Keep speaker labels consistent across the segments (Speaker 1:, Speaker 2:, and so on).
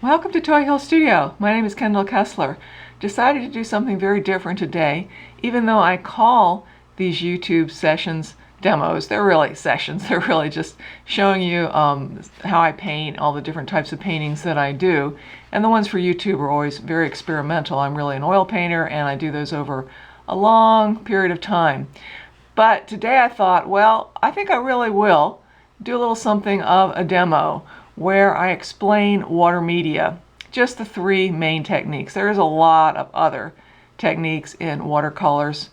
Speaker 1: Welcome to Toy Hill Studio. My name is Kendall Kessler. Decided to do something very different today, even though I call these YouTube sessions demos. They're really sessions. They're really just showing you how I paint, all the different types of paintings that I do. And the ones for YouTube are always very experimental. I'm really an oil painter and I do those over a long period of time. But today I thought, well, I think I really will do a little something of a demo where I explain water media, just the three main techniques. There is a lot of other techniques in watercolors,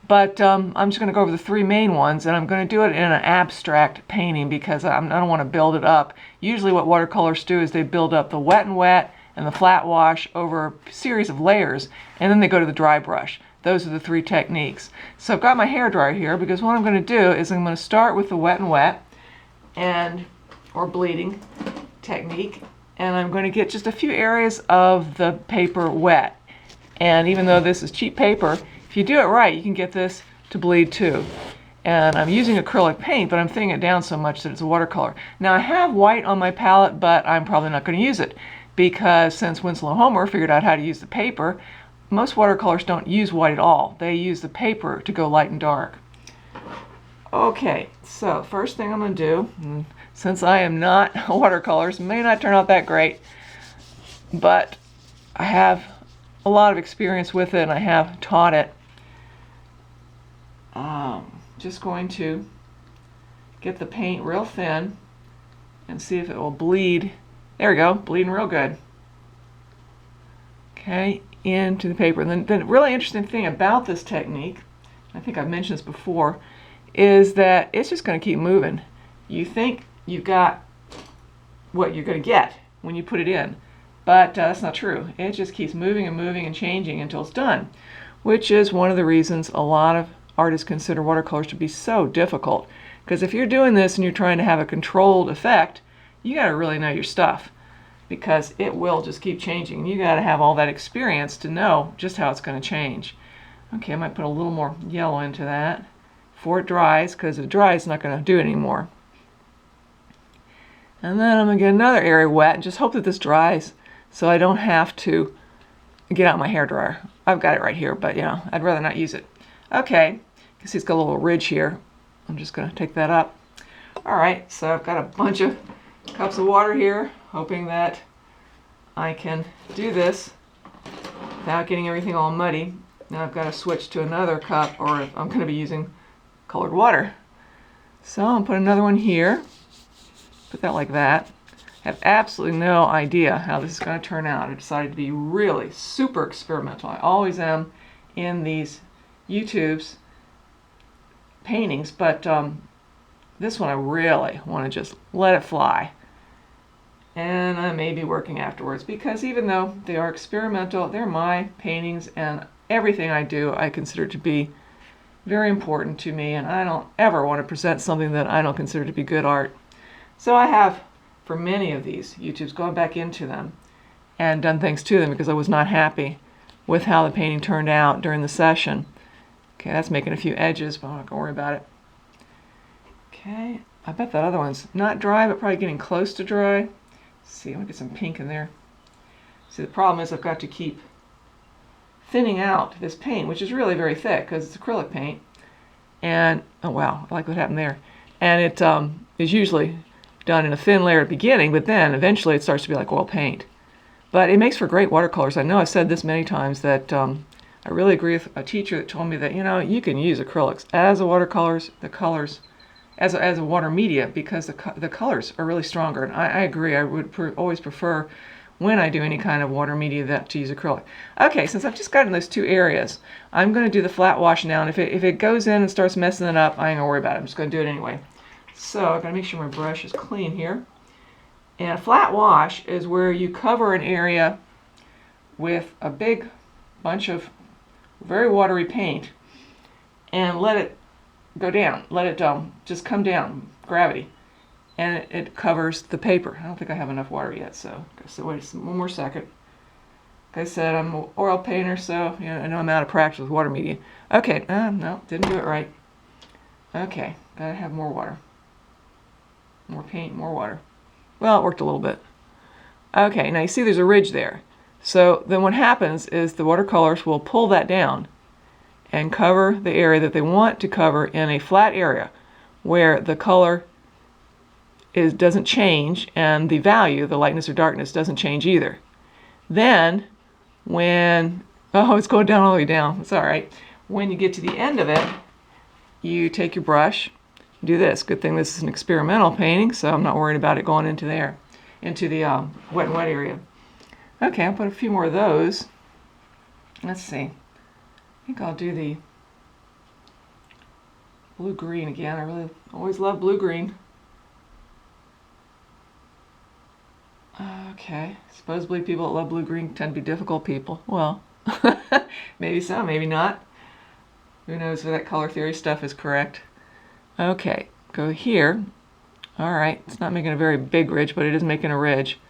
Speaker 1: but I'm just going to go over the three main ones, and I'm going to do it in an abstract painting because I don't want to build it up. Usually what watercolors do is they build up the wet and wet and the flat wash over a series of layers, and then they go to the dry brush. Those are the three techniques. So I've got my hairdryer here because what I'm going to do is I'm going to start with the wet and wet or bleeding technique, and I'm going to get just a few areas of the paper wet. And even though this is cheap paper, if you do it right, you can get this to bleed too. And I'm using acrylic paint, but I'm thinning it down so much that it's a watercolor. Now I have white on my palette, but I'm probably not going to use it because since Winslow Homer figured out how to use the paper, most watercolors don't use white at all. They use the paper to go light and dark. Okay, so first thing I'm going to do, since I am not watercolors, may not turn out that great, but I have a lot of experience with it and I have taught it. Just going to get the paint real thin and see if it will bleed. There we go, bleeding real good. Okay, into the paper. And then the really interesting thing about this technique, I think I've mentioned this before, is that it's just going to keep moving. You think you've got what you're going to get when you put it in, but that's not true. It just keeps moving and moving and changing until it's done, which is one of the reasons a lot of artists consider watercolors to be so difficult. Because if you're doing this and you're trying to have a controlled effect, you got to really know your stuff, because it will just keep changing. You got to have all that experience to know just how it's going to change. Okay, I might put a little more yellow into that before it dries, because if it dries, it's not going to do it anymore. And then I'm going to get another area wet and just hope that this dries so I don't have to get out my hairdryer. I've got it right here, but you know, I'd rather not use it. Okay, you can see it's got a little ridge here. I'm just going to take that up. All right, so I've got a bunch of cups of water here, hoping that I can do this without getting everything all muddy. Now I've got to switch to another cup, or I'm going to be using colored water. So I'll put another one here. Put that like that. I have absolutely no idea how this is going to turn out. I decided to be really super experimental. I always am in these YouTubes paintings, but this one I really want to just let it fly. And I may be working afterwards, because even though they are experimental, they're my paintings, and everything I do I consider to be very important to me, and I don't ever want to present something that I don't consider to be good art. So I have, for many of these YouTubes, gone back into them and done things to them because I was not happy with how the painting turned out during the session. Okay, that's making a few edges, but I'm not going to worry about it. Okay, I bet that other one's not dry, but probably getting close to dry. Let's see, I'm going to get some pink in there. See, the problem is I've got to keep thinning out this paint, which is really very thick because it's acrylic paint. And, oh wow, I like what happened there. And it is usually done in a thin layer at the beginning, but then eventually it starts to be like oil paint. But it makes for great watercolors. I know I've said this many times that I really agree with a teacher that told me that, you know, you can use acrylics as a watercolors, the colors, as a water media, because the colors are really stronger. And I agree. I would always prefer, when I do any kind of water media, that to use acrylic. Okay, since I've just gotten those two areas, I'm going to do the flat wash now. And if it goes in and starts messing it up, I ain't going to worry about it. I'm just going to do it anyway. So I've got to make sure my brush is clean here. And a flat wash is where you cover an area with a big bunch of very watery paint and let it go down. Let it just come down, gravity. And it covers the paper. I don't think I have enough water yet, so wait one more second. Like I said, I'm an oil painter, so you know, I know I'm out of practice with water media. Okay, no, didn't do it right. Okay, gotta have more water. More paint, more water. Well, it worked a little bit. Okay, now you see there's a ridge there. So then what happens is the watercolors will pull that down and cover the area that they want to cover in a flat area where the color doesn't change and the value, the lightness or darkness, doesn't change either. Then when, oh, it's going down all the way down. It's all right. When you get to the end of it, you take your brush, do this. Good thing this is an experimental painting, so I'm not worried about it going into there, into the wet and wet area. Okay, I'll put a few more of those. Let's see. I think I'll do the blue-green again. I really always love blue-green. Okay, supposedly people that love blue-green tend to be difficult people. Well, maybe so, maybe not. Who knows if that color theory stuff is correct. Okay, go here. All right, it's not making a very big ridge, but it is making a ridge.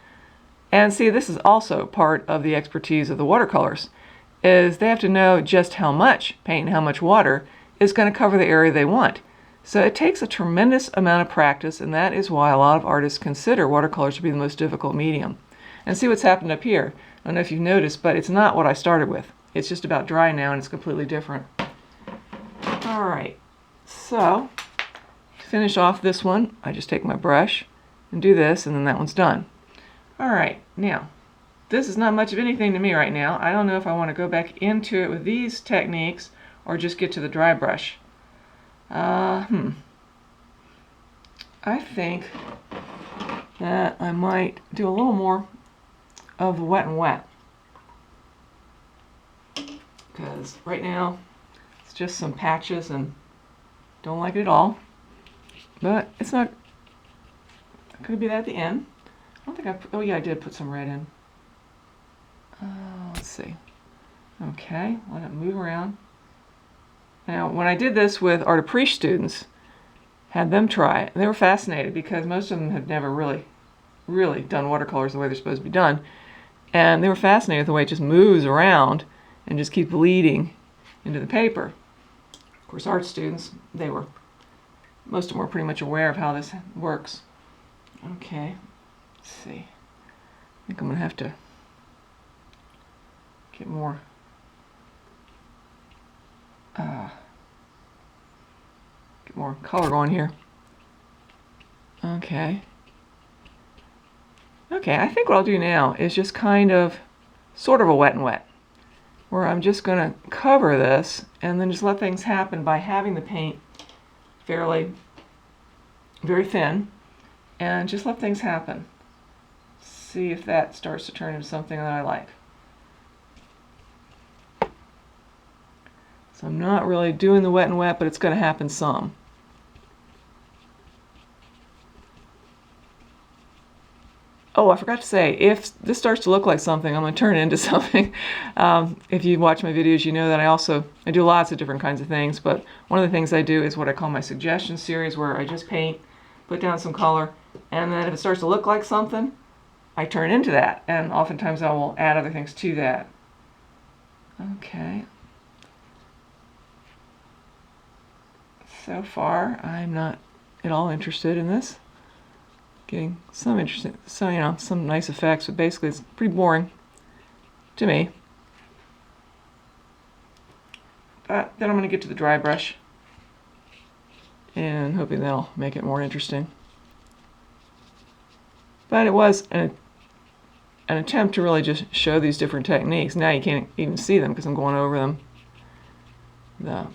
Speaker 1: And see, this is also part of the expertise of the watercolors, is they have to know just how much paint and how much water is going to cover the area they want. So it takes a tremendous amount of practice, and that is why a lot of artists consider watercolors to be the most difficult medium. And see what's happened up here. I don't know if you've noticed, but it's not what I started with. It's just about dry now, and it's completely different. All right, so to finish off this one, I just take my brush and do this, and then that one's done. All right, now, this is not much of anything to me right now. I don't know if I want to go back into it with these techniques or just get to the dry brush. I think that I might do a little more of the wet and wet, because right now it's just some patches and don't like it at all. But it's not, could it be that at the end? I don't think oh yeah, I did put some red in. Let's see. Okay, let it move around. Now, when I did this with Art Appreciation students, had them try it, they were fascinated because most of them had never really done watercolors the way they're supposed to be done. And they were fascinated with the way it just moves around and just keeps bleeding into the paper. Of course, art students, most of them were pretty much aware of how this works. Okay, let's see. I think I'm going to have to get more color going here. Okay. Okay, I think what I'll do now is just kind of sort of a wet and wet, where I'm just going to cover this and then just let things happen by having the paint very thin and just let things happen. See if that starts to turn into something that I like. So I'm not really doing the wet and wet, but it's going to happen some. Oh, I forgot to say, if this starts to look like something, I'm going to turn it into something. If you watch my videos, you know that I do lots of different kinds of things, but one of the things I do is what I call my suggestion series, where I just paint, put down some color, and then if it starts to look like something, I turn into that, and oftentimes I will add other things to that. Okay. So far, I'm not at all interested in this. Getting some interesting, some nice effects, but basically it's pretty boring to me. But then I'm going to get to the dry brush and hoping that'll make it more interesting. But it was an attempt to really just show these different techniques. Now you can't even see them because I'm going over them. I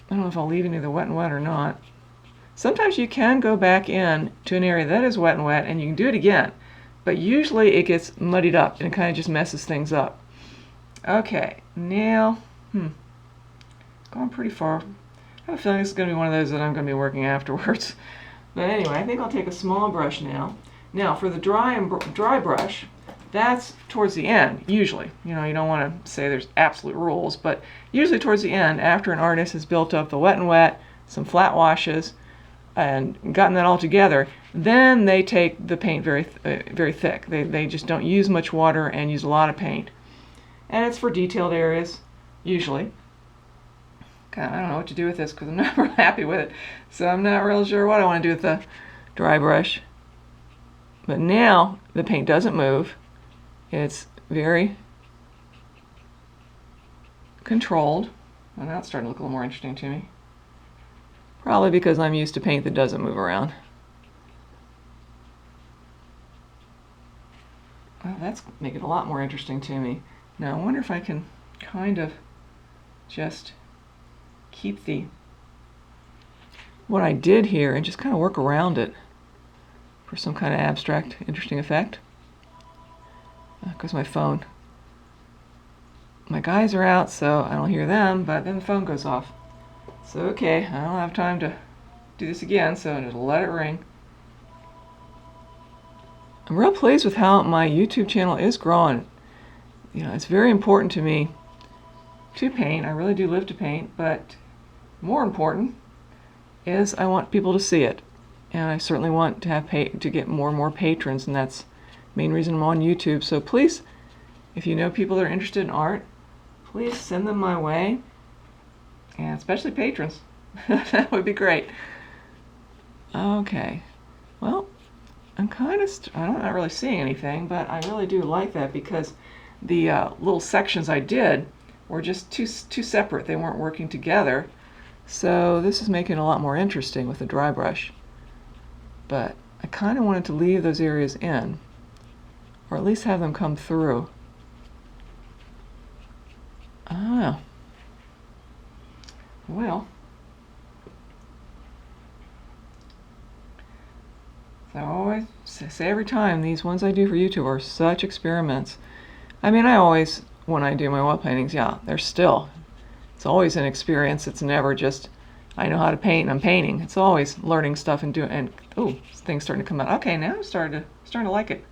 Speaker 1: don't know if I'll leave any of the wet and wet or not. Sometimes you can go back in to an area that is wet and wet and you can do it again, but usually it gets muddied up and it kind of just messes things up. Okay, now, going pretty far. I have a feeling this is going to be one of those that I'm going to be working afterwards. But anyway, I think I'll take a small brush now. Now for the dry brush, that's towards the end, usually. You don't want to say there's absolute rules, but usually towards the end, after an artist has built up the wet and wet, some flat washes, and gotten that all together, then they take the paint very thick. They just don't use much water and use a lot of paint. And it's for detailed areas, usually. God, I don't know what to do with this because I'm not real happy with it. So I'm not real sure what I want to do with the dry brush. But now the paint doesn't move. It's very controlled. Well, now it's starting to look a little more interesting to me. Probably because I'm used to paint that doesn't move around. Well, that's making it a lot more interesting to me. Now I wonder if I can kind of just keep what I did here and just kind of work around it for some kind of abstract, interesting effect. Because my phone. My guys are out, so I don't hear them, but then the phone goes off. So okay, I don't have time to do this again, so I'm just let it ring. I'm real pleased with how my YouTube channel is growing. You know, it's very important to me to paint. I really do live to paint, but more important is I want people to see it. And I certainly want to have to get more and more patrons, and that's the main reason I'm on YouTube. So please, if you know people that are interested in art, please send them my way, and especially patrons. That would be great. Okay, well, I'm kind of, I'm not really seeing anything, but I really do like that because the little sections I did were just too separate. They weren't working together. So this is making it a lot more interesting with the dry brush. But I kind of wanted to leave those areas in, or at least have them come through. I don't know. Well, so I always say every time, these ones I do for YouTube are such experiments. I mean, I always, when I do my wall paintings, yeah, it's always an experience. It's never just, I know how to paint and I'm painting. It's always learning stuff and doing, and oh, things starting to come out. Okay, now I'm starting to like it.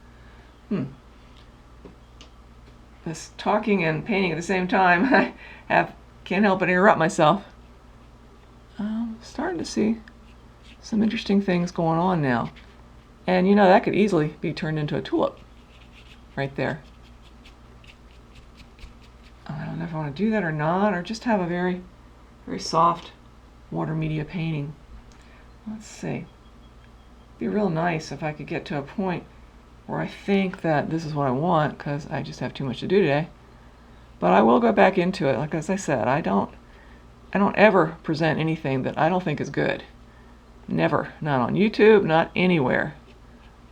Speaker 1: This talking and painting at the same time, can't help but interrupt myself. I'm starting to see some interesting things going on now. And you know, that could easily be turned into a tulip right there. I don't know if I want to do that or not, or just have a very, very soft water media painting. Let's see. It'd be real nice if I could get to a point where I think that this is what I want, because I just have too much to do today. But I will go back into it. Like as I said, I don't ever present anything that I don't think is good. Never. Not on YouTube, not anywhere.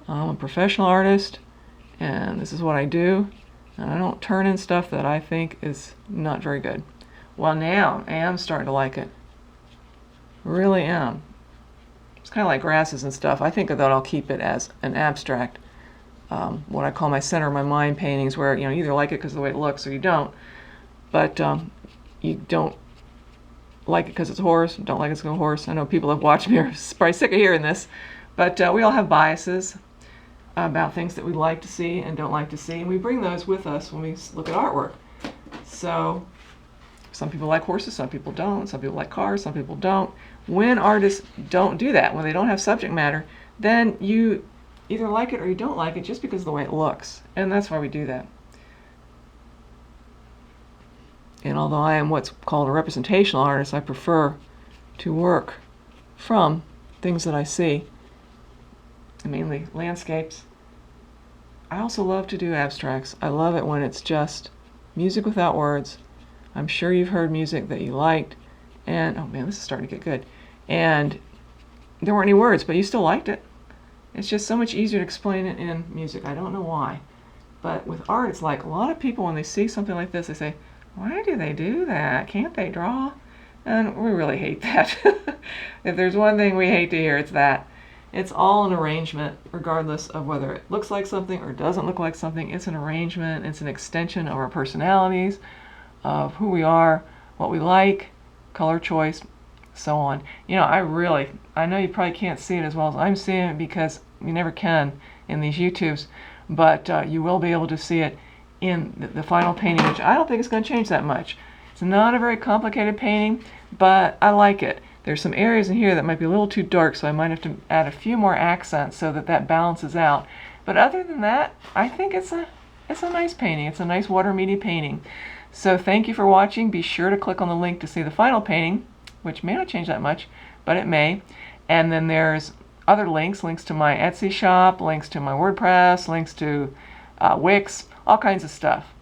Speaker 1: I'm a professional artist, and this is what I do. And I don't turn in stuff that I think is not very good. Well, now I am starting to like it. Really am. It's kind of like grasses and stuff. I think that I'll keep it as an abstract. What I call my center of my mind paintings, where you either like it because of the way it looks or you don't. But you don't like it because it's a horse, don't like it because it's a horse. I know people have watched me are probably sick of hearing this, but we all have biases about things that we like to see and don't like to see, and we bring those with us when we look at artwork. So some people like horses, some people don't, some people like cars, some people don't. When artists don't do that, when they don't have subject matter, then you either like it or you don't like it just because of the way it looks, and that's why we do that. And although I am what's called a representational artist, I prefer to work from things that I see, mainly landscapes. I also love to do abstracts. I love it when it's just music without words. I'm sure you've heard music that you liked, and oh man, this is starting to get good. And there weren't any words, but you still liked it. It's just so much easier to explain it in music. I don't know why. But with art, it's like a lot of people, when they see something like this, they say, why do they do that? Can't they draw? And we really hate that. If there's one thing we hate to hear, it's that. It's all an arrangement, regardless of whether it looks like something or doesn't look like something. It's an arrangement. It's an extension of our personalities, of who we are, what we like, color choice, so on. You know, I know you probably can't see it as well as I'm seeing it because you never can in these YouTubes, but you will be able to see it in the final painting, which I don't think is going to change that much. It's not a very complicated painting, but I like it. There's some areas in here that might be a little too dark, so I might have to add a few more accents so that that balances out. But other than that, I think it's a nice painting. It's a nice water media painting. So thank you for watching. Be sure to click on the link to see the final painting, which may not change that much, but it may. And then there's other links to my Etsy shop, links to my WordPress, links to Wix, all kinds of stuff.